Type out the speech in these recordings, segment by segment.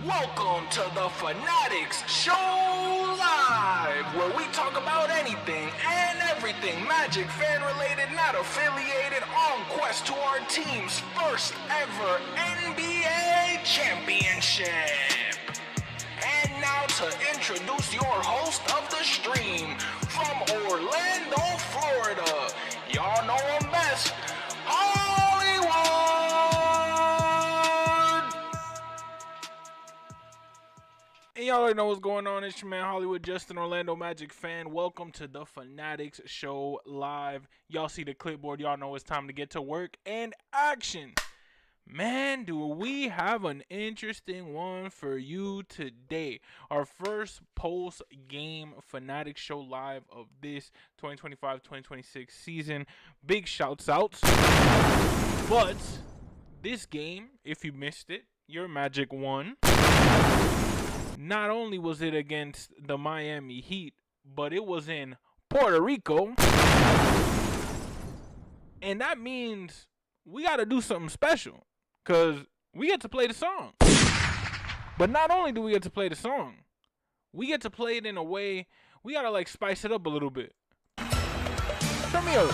Welcome to the Fannattics Show Live, where we talk about anything and everything Magic fan related, not affiliated, on quest to our team's first ever NBA championship. And now to introduce your host of the stream, from Orlando, Florida, y'all know him best, Hollywood! And y'all already know what's going on. It's your man Hollywood, just an Orlando Magic fan. Welcome to the Fannattics Show Live. Y'all see the clipboard. Y'all know it's time to get to work and action. Man, do we have an interesting one for you today. Our first post-game Fannattics Show Live of this 2025-2026 season. Big shouts-outs. But this game, if you missed it, your Magic won. Not only was it against the Miami Heat, but it was in Puerto Rico. And that means we got to do something special, because we get to play the song. But not only do we get to play the song, we get to play it in a way, we got to like spice it up a little bit. Turn me up.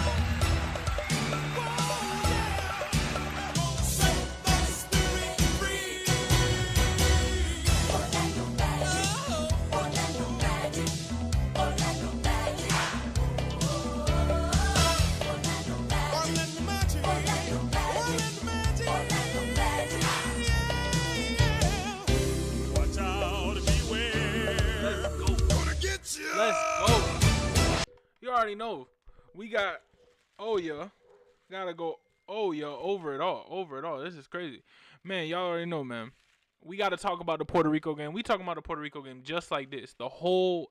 Let's go. You already know. We got yeah. Gotta go yeah, over it all. This is crazy. Man, y'all already know, man. We got to talk about the Puerto Rico game. We talking about the Puerto Rico game just like this the whole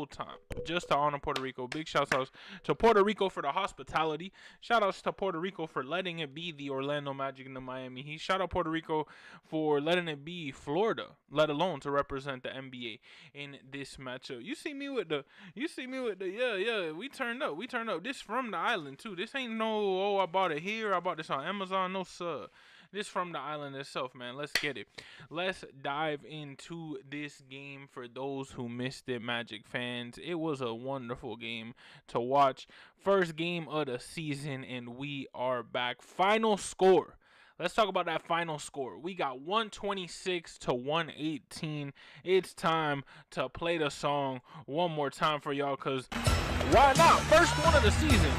time, just to honor Puerto Rico. Big shout outs to Puerto Rico for the hospitality. Shout outs to Puerto Rico for letting it be the Orlando Magic and the Miami Heat. Shout out Puerto Rico for letting it be Florida, let alone to represent the NBA in this matchup. You see me with the yeah. We turned up. This from the island too. This ain't no I bought it here. I bought this on Amazon. No sir. This from the island itself, man. Let's get it. Let's dive into this game for those who missed it, Magic fans. It was a wonderful game to watch. First game of the season, and we are back. Final score. Let's talk about that final score. We got 126 to 118. It's time to play the song one more time for y'all, because why not? First one of the season.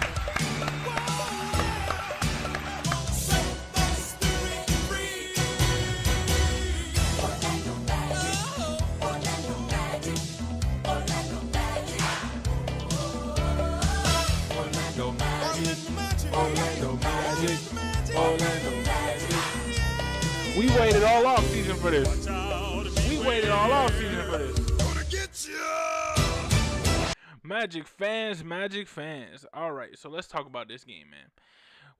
Orlando Magic. We waited all off season for this. Magic fans. All right, so let's talk about this game, man.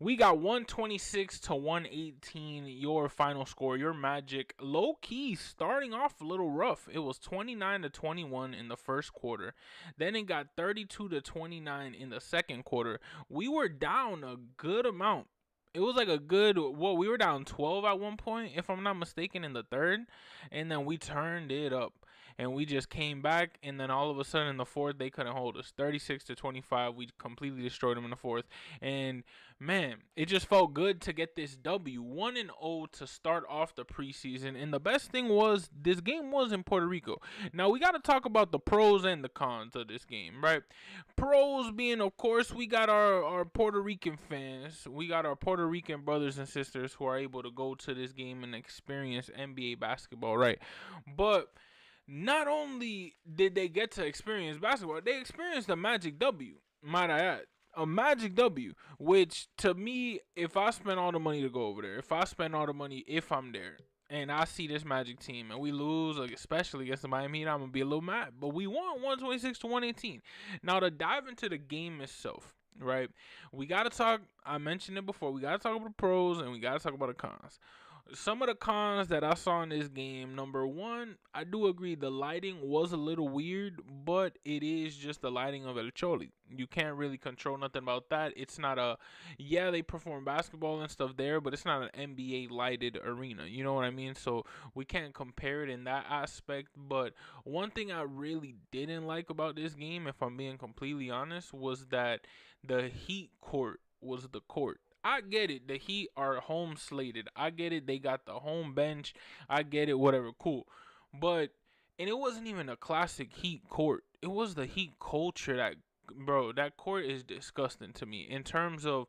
We got 126 to 118, your final score. Your Magic, low-key, starting off a little rough. It was 29 to 21 in the first quarter. Then it got 32 to 29 in the second quarter. We were down a good amount. It was like we were down 12 at one point, if I'm not mistaken, in the third. And then we turned it up. And we just came back, and then all of a sudden in the fourth, they couldn't hold us. 36 to 25, we completely destroyed them in the fourth. And, man, it just felt good to get this W. 1-0 to start off the preseason. And the best thing was, this game was in Puerto Rico. Now, we got to talk about the pros and the cons of this game, right? Pros being, of course, we got our Puerto Rican fans. We got our Puerto Rican brothers and sisters who are able to go to this game and experience NBA basketball, right? But not only did they get to experience basketball, they experienced a Magic W, might I add. A Magic W, which to me, if I spend all the money to go over there, if I'm there, and I see this Magic team and we lose, like, especially against the Miami Heat, I'm going to be a little mad. But we won 126 to 118. Now, to dive into the game itself, right, we got to talk, I mentioned it before, we got to talk about the pros and we got to talk about the cons. Some of the cons that I saw in this game, number one, I do agree the lighting was a little weird, but it is just the lighting of El Choli. You can't really control nothing about that. It's not a, yeah, they perform basketball and stuff there, but it's not an NBA lighted arena. You know what I mean? So we can't compare it in that aspect. But one thing I really didn't like about this game, if I'm being completely honest, was that the Heat court was the court. I get it. The Heat are home slated. I get it. They got the home bench. I get it. Whatever. Cool. But, and it wasn't even a classic Heat court. It was the Heat culture that, bro, that court is disgusting to me in terms of,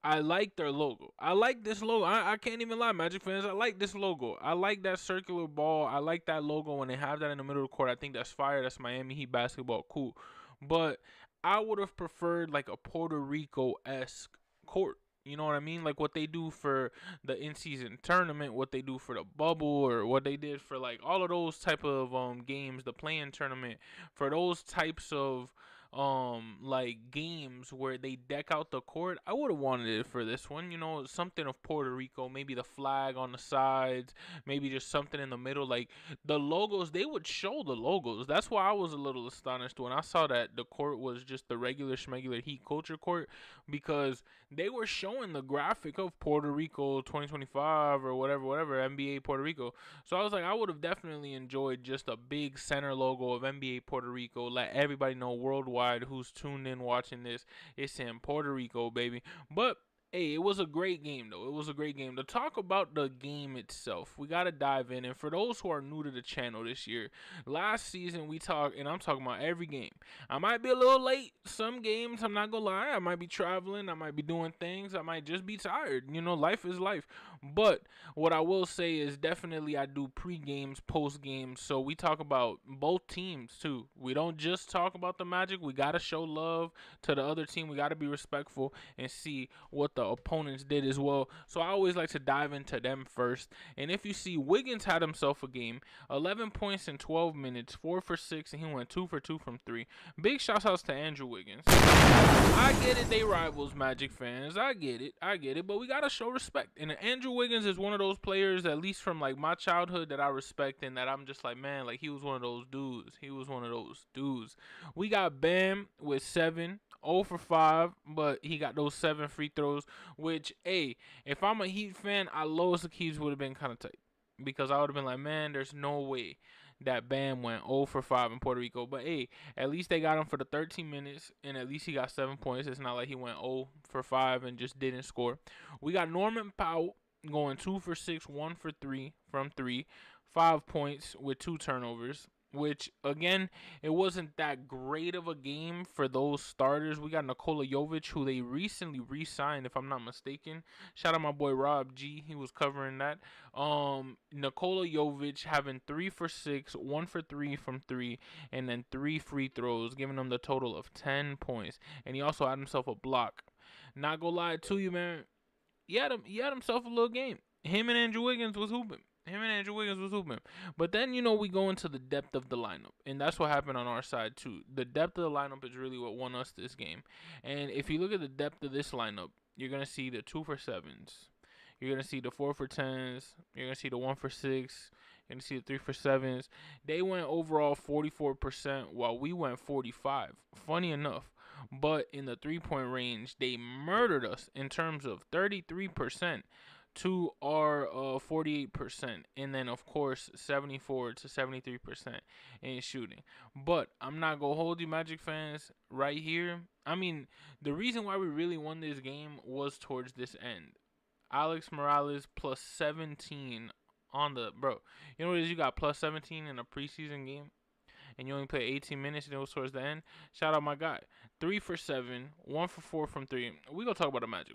I like their logo. I like this logo. I can't even lie, Magic fans. I like this logo. I like that circular ball. I like that logo when they have that in the middle of the court. I think that's fire. That's Miami Heat basketball. Cool. But I would have preferred like a Puerto Rico esque court. You know what I mean? Like what they do for the in-season tournament, what they do for the bubble, or what they did for like all of those type of games, the playing tournament, for those types of like games where they deck out the court. I would have wanted it for this one. You know, something of Puerto Rico, maybe the flag on the sides, maybe just something in the middle. Like the logos, they would show the logos. That's why I was a little astonished when I saw that the court was just the regular schmegular Heat culture court, because they were showing the graphic of Puerto Rico 2025 or whatever, NBA Puerto Rico. So I was like, I would have definitely enjoyed just a big center logo of NBA Puerto Rico. Let everybody know worldwide who's tuned in watching this, it's in Puerto Rico, baby. But hey, it was a great game, though. It was a great game. To talk about the game itself, we got to dive in. And for those who are new to the channel this year, last season we talked, and I'm talking about every game. I might be a little late. Some games, I'm not going to lie. I might be traveling. I might be doing things. I might just be tired. You know, life is life. But what I will say is definitely I do pre-games, post-games. So we talk about both teams, too. We don't just talk about the Magic. We got to show love to the other team. We got to be respectful and see what the opponents did as well. So I always like to dive into them first. And if you see, Wiggins had himself a game, 11 points in 12 minutes, 4 for 6, and he went 2 for 2 from 3. Big shout outs to Andrew Wiggins. I get it, they rivals, Magic fans. I get it, but we gotta show respect. And Andrew Wiggins is one of those players, at least from like my childhood, that I respect and that I'm just like, man, like he was one of those dudes. We got Bam with 7. 0 for 5, but he got those 7 free throws, which, hey, if I'm a Heat fan, I Lois the Keys would have been kind of tight, because I would have been like, man, there's no way that Bam went 0 for 5 in Puerto Rico. But, hey, at least they got him for the 13 minutes, and at least he got 7 points. It's not like he went 0 for 5 and just didn't score. We got Norman Powell going 2 for 6, 1 for 3 from 3, 5 points with 2 turnovers, which, again, it wasn't that great of a game for those starters. We got Nikola Jovic, who they recently re-signed, if I'm not mistaken. Shout out my boy Rob G. He was covering that. Nikola Jovic having 3 for 6, 1 for 3 from 3, and then 3 free throws, giving him the total of 10 points. And he also had himself a block. Not gonna lie to you, man. He had himself a little game. Him and Andrew Wiggins was hooping. But then, you know, we go into the depth of the lineup. And that's what happened on our side, too. The depth of the lineup is really what won us this game. And if you look at the depth of this lineup, you're going to see the 2 for 7s. You're going to see the 4 for 10s. You're going to see the 1 for 6. You're going to see the 3 for 7s. They went overall 44%, while we went 45. Funny enough. But in the three-point range, they murdered us in terms of 33%. To our 48%, and then of course 74 to 73% in shooting. But I'm not gonna hold you, Magic fans, right here. I mean, the reason why we really won this game was towards this end. Alex Morales plus 17 on the, bro. You know what it is? You got plus 17 in a preseason game, and you only play 18 minutes, and it was towards the end. Shout out my guy. 3 for 7, 1 for 4 from 3. We gonna talk about the Magic.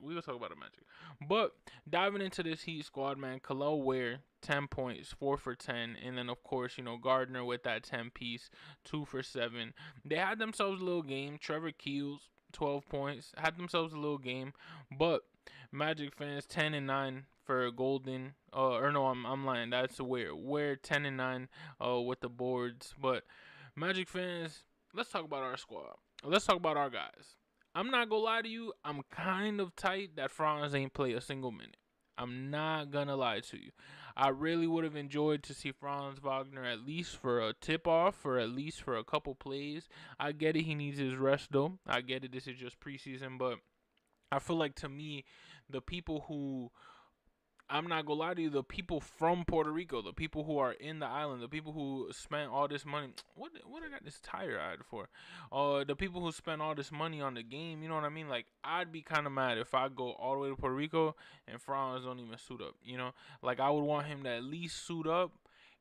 But diving into this Heat squad, man, Khalil Ware, 10 points, 4 for 10. And then, of course, you know, Gardner with that 10 piece, 2 for 7. They had themselves a little game. Trevor Keels, 12 points. Had themselves a little game. But Magic fans, 10 and 9 for Golden. Or no, I'm lying. That's Ware. Ware 10 and 9 with the boards. But Magic fans, let's talk about our squad. Let's talk about our guys. I'm not gonna lie to you. I'm kind of tight that Franz ain't play a single minute. I'm not gonna lie to you. I really would have enjoyed to see Franz Wagner at least for a tip off or at least for a couple plays. I get it, he needs his rest though. I get it, this is just preseason, but I feel like to me, the people who I'm not gonna lie to you, the people from Puerto Rico, the people who are in the island, the people who spent all this money. What I got this tire ad for? The people who spent all this money on the game. You know what I mean? Like I'd be kind of mad if I go all the way to Puerto Rico and Franz don't even suit up. You know, like I would want him to at least suit up,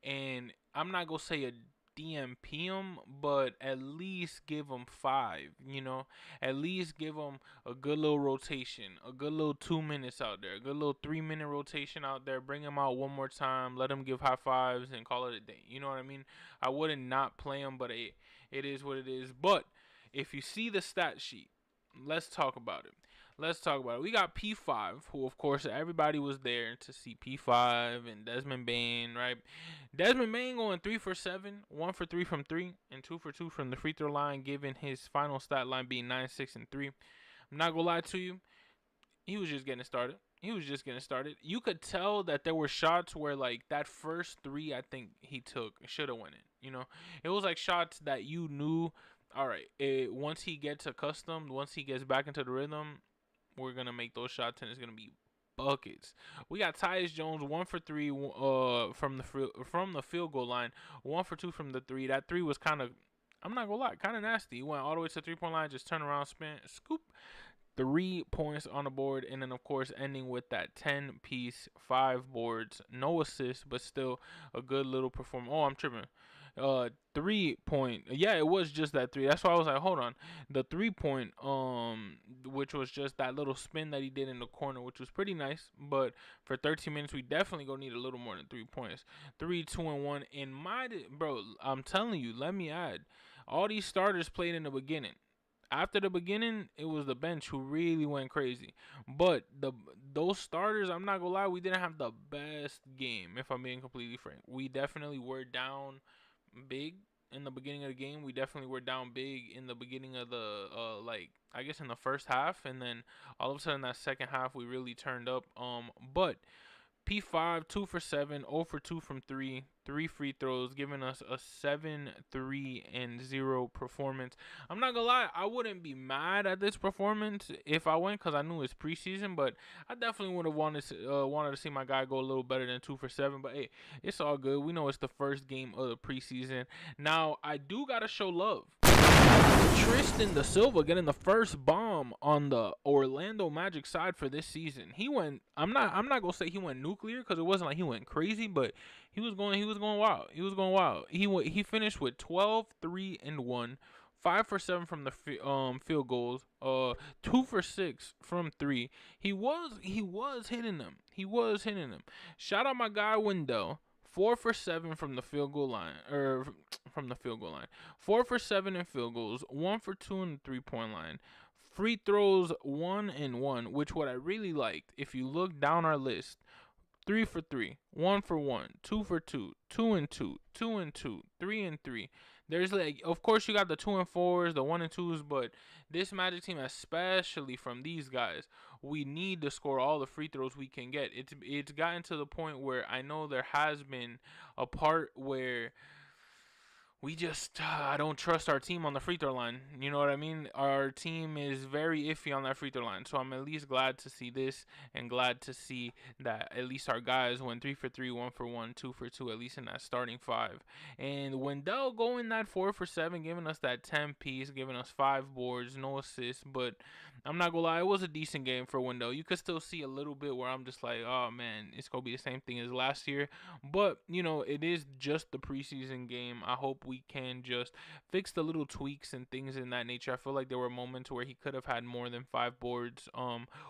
and I'm not gonna say a DMP him, but at least give him five. You know, at least give him a good little rotation, a good little 2 minutes out there, a good little 3 minute rotation out there. Bring him out one more time, let him give high fives, and call it a day. You know what I mean? I wouldn't not play him, but it is what it is. But if you see the stat sheet, let's talk about it. Let's talk about it. We got P5, who of course everybody was there to see P5 and Desmond Bain, right? Desmond Bain going 3 for 7, 1 for 3 from three, and 2 for 2 from the free throw line, given his final stat line being 9, 6, and 3. I'm not gonna lie to you, he was just getting started. He was just getting started. You could tell that there were shots where like that first three I think he took should have went in. You know, it was like shots that you knew. All right, once he gets accustomed, once he gets back into the rhythm, we're gonna make those shots and it's gonna be buckets. We got Tyus Jones 1 for 3 from the field goal line, 1 for 2 from the three. That three was kind of, I'm not gonna lie, kind of nasty. He went all the way to the 3 point line, just turn around, spin, scoop, 3 points on the board, and then of course ending with that 10-piece, 5 boards, no assists, but still a good little performance. Oh, I'm tripping. 3 point. Yeah, it was just that three. That's why I was like, hold on. The 3 point, which was just that little spin that he did in the corner, which was pretty nice. But for 13 minutes, we definitely gonna need a little more than 3 points. 3, 2, and 1. In my bro, I'm telling you. Let me add, all these starters played in the beginning. After the beginning, it was the bench who really went crazy. But those starters, I'm not gonna lie, we didn't have the best game. If I'm being completely frank, we definitely were down big in the beginning of the game. We definitely were down big in the beginning of the like I guess in the first half, and then all of a sudden that second half we really turned up. But P5, 2 for 7, 0 for 2 from three, 3 free throws, giving us a 7-3-0 performance. I'm not gonna lie, I wouldn't be mad at this performance if I went, because I knew it's preseason, but I definitely would have wanted to see my guy go a little better than 2 for 7. But hey, it's all good. We know it's the first game of the preseason. Now I do gotta show love. Tristan da Silva getting the first bomb on the Orlando Magic side for this season. He went. I'm not gonna say he went nuclear, because it wasn't like he went crazy, but he was going wild. He was going wild. He finished with 12, 3, and 1. 5 for 7 from the field goals. 2 for 6 from three. He was hitting them. Shout out my guy Wendell. 4 for 7 from the field goal line, or from the field goal line. 4 for 7 in field goals, 1 for 2 in the 3 point line. Free throws 1 and 1, which what I really liked. If you look down our list, 3 for 3, 1 for 1, 2 for 2, 2 and 2, 2 and 2, 3 and 3. There's like, of course, you got the 2 and 4s, the 1 and 2s, but this Magic team, especially from these guys, we need to score all the free throws we can get. It's gotten to the point where I know there has been a part where we just I don't trust our team on the free throw line. You know what I mean? Our team is very iffy on that free throw line. So I'm at least glad to see this, and glad to see that at least our guys went 3 for 3, 1 for 1, 2 for 2, at least in that starting five. And Wendell going that 4 for 7, giving us that 10-piece, giving us 5 boards, no assists. But I'm not gonna lie, it was a decent game for Wendell. You could still see a little bit where I'm just like, oh man, it's gonna be the same thing as last year. But you know, it is just the preseason game. I hope we can just fix the little tweaks and things in that nature. I feel like there were moments where he could have had more than 5 boards,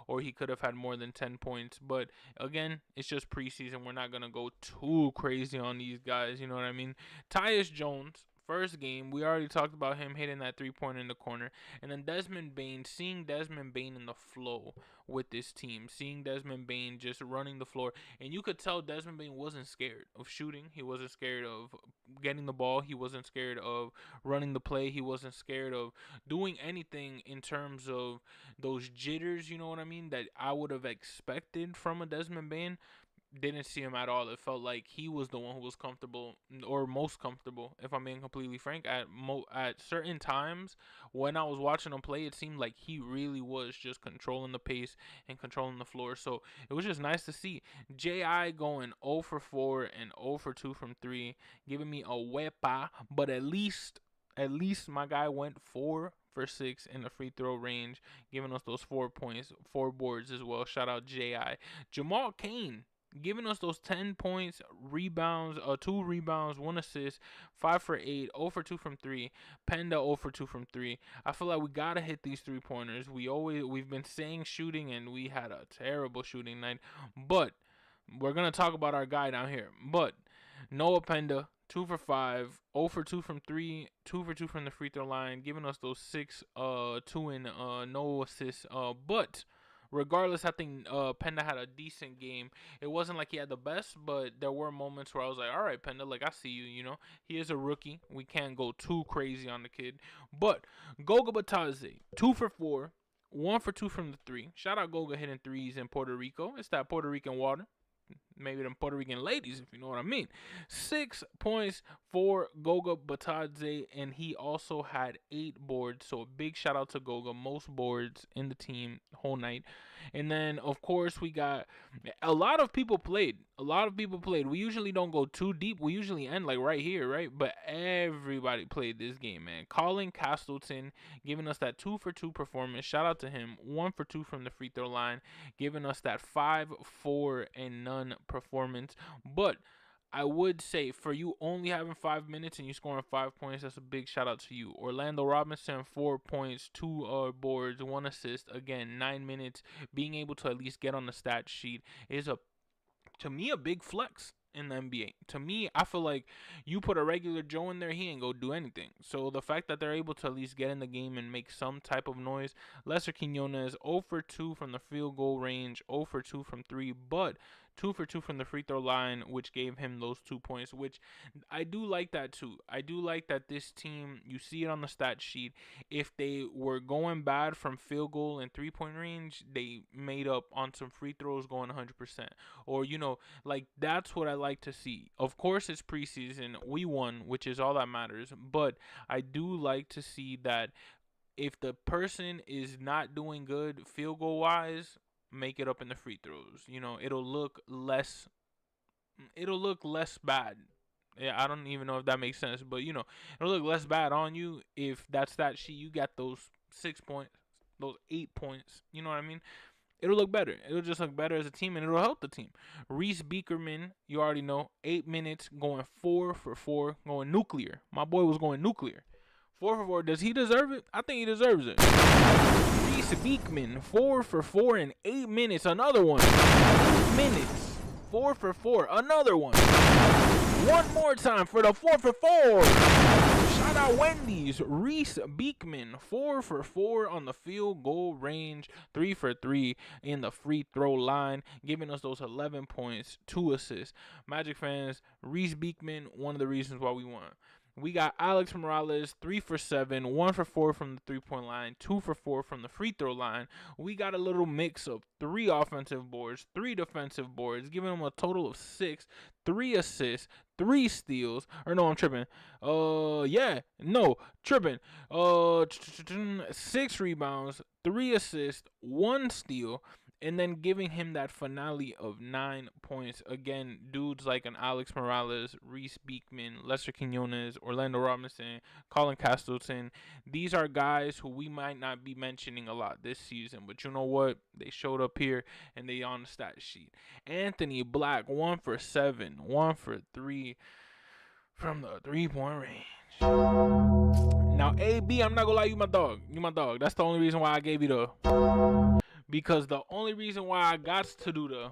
or he could have had more than 10 points. But again, it's just preseason. We're not gonna go too crazy on these guys. You know what I mean? Tyus Jones, First game, we already talked about him hitting that 3-pointer in the corner. And then Desmond Bain, seeing Desmond Bain in the flow with this team, seeing Desmond Bain just running the floor. And you could tell Desmond Bain wasn't scared of shooting. He wasn't scared of getting the ball. He wasn't scared of running the play. He wasn't scared of doing anything in terms of those jitters, you know what I mean, that I would have expected from a Desmond Bain. Didn't see him at all. It felt like he was the one who was comfortable, or most comfortable, if I'm being completely frank. At certain times when I was watching him play, it seemed like he really was just controlling the pace and controlling the floor. So it was just nice to see Ji going 0 for 4 and 0 for 2 from 3, giving me a wepa. But at least my guy went 4 for 6 in the free throw range, giving us those 4 points, 4 boards as well. Shout out Ji. Jamal Cain giving us those 10 points, rebounds, 2 rebounds, 1 assist, 5 for 8, 0 for 2 from 3. Penda 0 for 2 from 3. I feel like we gotta hit these 3-pointers. We've been saying shooting, and we had a terrible shooting night. But we're gonna talk about our guy down here. But Noah Penda, 2 for 5, 0 for 2 from 3, 2 for 2 from the free throw line, giving us those 6, 2 and no assists. But regardless, I think Penda had a decent game. It wasn't like he had the best, but there were moments where I was like, all right, Penda, like, I see you, you know. He is a rookie. We can't go too crazy on the kid. But Goga Batadze, 2 for 4, 1 for 2 from the 3. Shout out Goga hitting threes in Puerto Rico. It's that Puerto Rican water. Maybe them Puerto Rican ladies, if you know what I mean. 6 points for Goga Batadze, and he also had 8 boards. So a big shout out to Goga, most boards in the team whole night. And then, of course, we got a lot of people played. We usually don't go too deep. We usually end like right here, right? But everybody played this game, man. Colin Castleton giving us that 2 for 2 performance. Shout out to him. 1 for 2 from the free throw line, giving us that 5, 4, and none performance. But I would say, for you only having 5 minutes and you scoring 5 points, that's a big shout out to you. Orlando Robinson, 4 points, 2 boards, 1 assist. Again, 9 minutes. Being able to at least get on the stat sheet is, to me, a big flex in the NBA. To me, I feel like you put a regular Joe in there, he ain't go do anything. So the fact that they're able to at least get in the game and make some type of noise. Lester Quinones, 0 for 2 from the field goal range, 0 for 2 from 3, but 2 for 2 from the free throw line, which gave him those 2 points, which I do like that too. I do like that this team, you see it on the stat sheet, if they were going bad from field goal and 3-point range, they made up on some free throws going 100%. Or, you know, like, that's what I like to see. Of course, it's preseason. We won, which is all that matters. But I do like to see that if the person is not doing good field goal wise, make it up in the free throws. You know, it'll look less bad. Yeah, I don't even know if that makes sense, but, you know, it'll look less bad on you if that's that sheet. You got those 6 points, those 8 points. You know what I mean? It'll look better. It'll just look better as a team, and it'll help the team. Reese Beekerman, you already know, 8 minutes, going 4 for 4, going nuclear. My boy was going nuclear. 4 for 4. Does he deserve it? I think he deserves it. Reese Beekman, 4 for 4 in 8 minutes. Another one. 8 minutes. 4 for 4. Another one. One more time for the 4 for 4. Shout out Wendy's. Reese Beekman, 4 for 4 on the field goal range, 3 for 3 in the free throw line, giving us those 11 points, 2 assists. Magic fans, Reese Beekman, one of the reasons why we won. We got Alex Morales, 3 for 7, 1 for 4 from the 3-point line, 2 for 4 from the free throw line. We got a little mix of 3 offensive boards, 3 defensive boards, giving them a total of 6, 3 assists, 3 steals. Or no, I'm tripping. Tripping. 6 rebounds, 3 assists, 1 steal. And then giving him that finale of 9 points. Again, dudes like an Alex Morales, Reese Beekman, Lester Quinones, Orlando Robinson, Colin Castleton. These are guys who we might not be mentioning a lot this season. But you know what? They showed up here and they on the stat sheet. Anthony Black, 1 for 7, 1 for 3 from the 3-point range. Now, AB, I'm not going to lie, you my dog. You my dog. That's the only reason why I gave you the... Because the only reason why I got to do the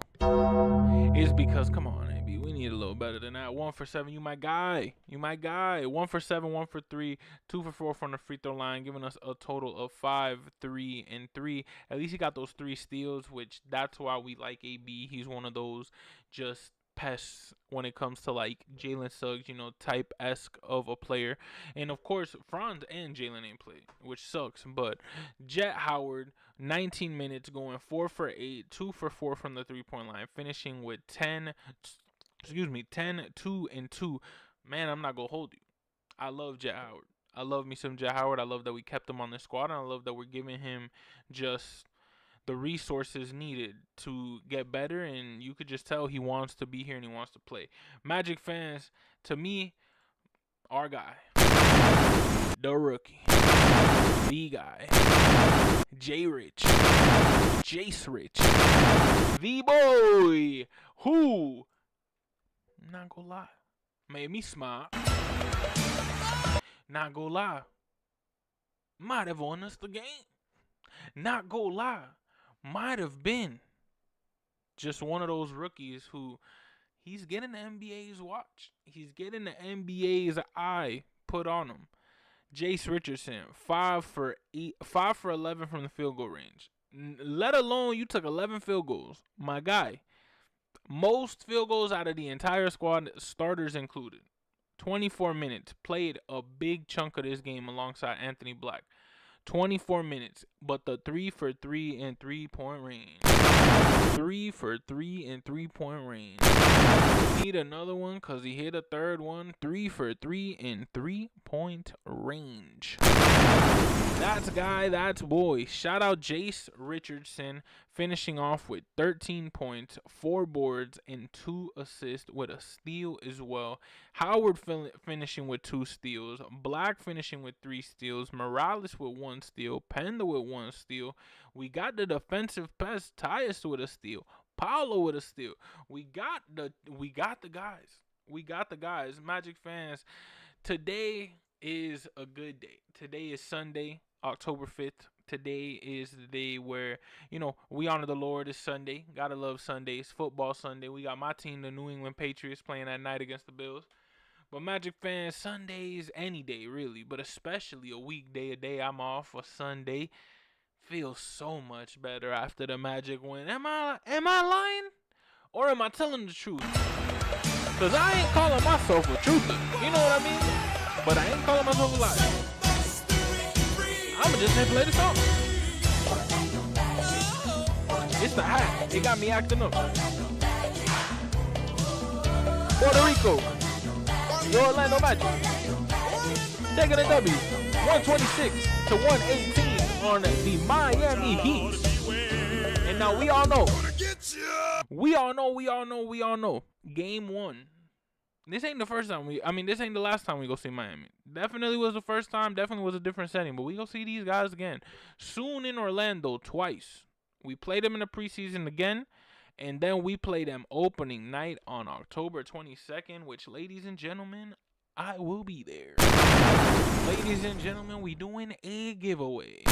is because, come on, AB, we need need a little better than that. 1 for 7. You my guy. You my guy. 1 for 7, 1 for 3, 2 for 4 from the free throw line, giving us a total of 5, 3, and 3. At least he got those 3 steals, which that's why we like AB. He's one of those just pests when it comes to like Jalen Suggs, type-esque of a player. And of course, Franz and Jalen ain't played, which sucks. But Jet Howard, 19 minutes, going 4 for 8, 2 for 4 from the three-point line, finishing with 10, 2, and 2. Man, I'm not going to hold you. I love Jet Howard. I love me some Jet Howard. I love that we kept him on the squad, and I love that we're giving him just the resources needed to get better, and you could just tell he wants to be here and he wants to play. Magic fans, to me, our guy, the rookie, the guy, Jace Rich, the boy, who, not gonna lie, made me smile. Not gonna lie, might have won us the game. Not gonna lie, might have been just one of those rookies who he's getting the NBA's watch. He's getting the NBA's eye put on him. Jace Richardson, 5 for 11 from the field goal range. Let alone you took 11 field goals. My guy, most field goals out of the entire squad, starters included. 24 minutes, played a big chunk of this game alongside Anthony Black. 24 minutes, but the 3 for 3 in 3-point range. 3 for 3 in 3-point range. Need another one because he hit a third one. 3 for 3 in 3-point range. That's guy, that's boy. Shout out Jace Richardson, finishing off with 13 points, 4 boards, and 2 assists with a steal as well. Howard finishing with 2 steals. Black finishing with 3 steals. Morales with 1 steal. Penda with 1 steal. We got the defensive pest, Tyus with a steal. Paolo with a steal. We got the guys. We got the guys. Magic fans, today is a good day. Today is Sunday, October 5th. Today is the day where, we honor the Lord. It's Sunday. Gotta love Sundays. Football Sunday. We got my team, the New England Patriots, playing at night against the Bills. But Magic fans, Sundays, any day really, but especially a weekday, a day I'm off, a Sunday, feels so much better after the Magic win. Am I lying? Or am I telling the truth? Because I ain't calling myself a truther. You know what I mean? But I ain't calling myself a liar. I'ma just play the song. It's the hat. It got me acting up. Puerto Rico. Your Orlando Magic. Taking a W. 126 to 118 on the Miami Heat. And now we all know. Game 1. This ain't the first time this ain't the last time we go see Miami. Definitely was the first time. Definitely was a different setting. But we go see these guys again. Soon in Orlando twice. We played them in the preseason again. And then we play them opening night on October 22nd. Which, ladies and gentlemen, I will be there. Ladies and gentlemen, we doing a giveaway.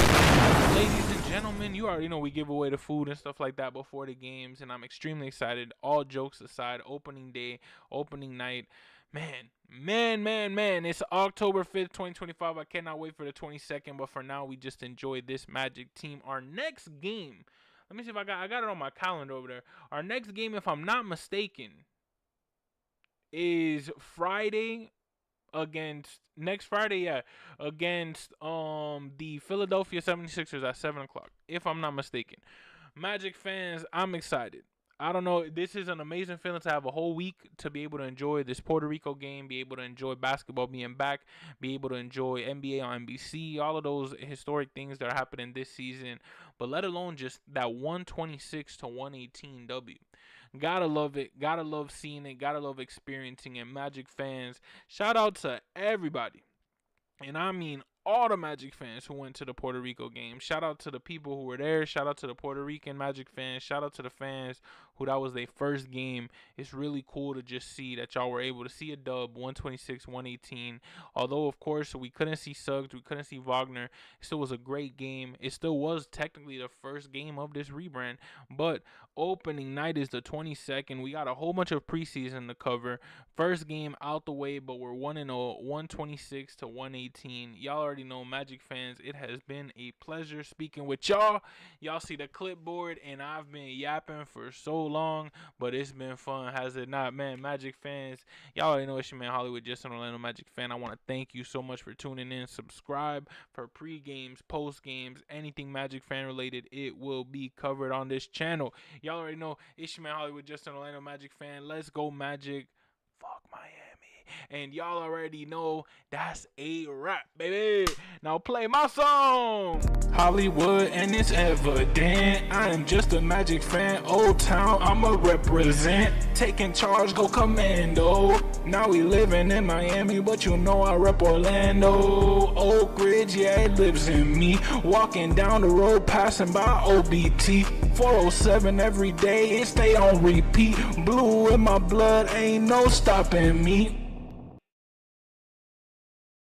Ladies and gentlemen, you already know we give away the food and stuff like that before the games, and I'm extremely excited. All jokes aside, opening day, opening night. Man, it's October 5th, 2025. I cannot wait for the 22nd, but for now, we just enjoy this Magic team. Our next game, let me see if I got it on my calendar over there. Our next game, if I'm not mistaken, is next Friday, against the Philadelphia 76ers at 7 o'clock, if I'm not mistaken. Magic fans, I'm excited. I don't know, this is an amazing feeling to have a whole week to be able to enjoy this Puerto Rico game, be able to enjoy basketball being back, be able to enjoy NBA on NBC, all of those historic things that are happening this season, but let alone just that 126 to 118 W. Gotta love it. Gotta love seeing it. Gotta love experiencing it. Magic fans, shout out to everybody. And I mean all the Magic fans who went to the Puerto Rico game. Shout out to the people who were there. Shout out to the Puerto Rican Magic fans. Shout out to the fans who that was their first game. It's really cool to just see that y'all were able to see a dub, 126-118. Although, of course, we couldn't see Suggs, we couldn't see Wagner. It still was a great game. It still was technically the first game of this rebrand. But opening night is the 22nd. We got a whole bunch of preseason to cover. First game out the way, but we're 1-0, 126-118. Y'all already know, Magic fans, it has been a pleasure speaking with y'all. Y'all see the clipboard, and I've been yapping for so long, but it's been fun, has it not, man? Magic fans, y'all already know it's your man Hollywood, just an Orlando Magic fan. I want to thank you so much for tuning in. Subscribe for pre-games, post-games, anything Magic fan related, it will be covered on this channel. Y'all already know it's your man Hollywood, just an Orlando Magic fan. Let's go Magic. Fuck Miami. And y'all already know that's a wrap, baby. Now play my song. Hollywood, and it's evident I am just a Magic fan. Old Town, I'ma represent. Taking charge, go commando. Now we living in Miami, but you know I rep Orlando. Oak Ridge, yeah, it lives in me. Walking down the road, passing by OBT. 407 every day, it stay on repeat. Blue in my blood, ain't no stopping me.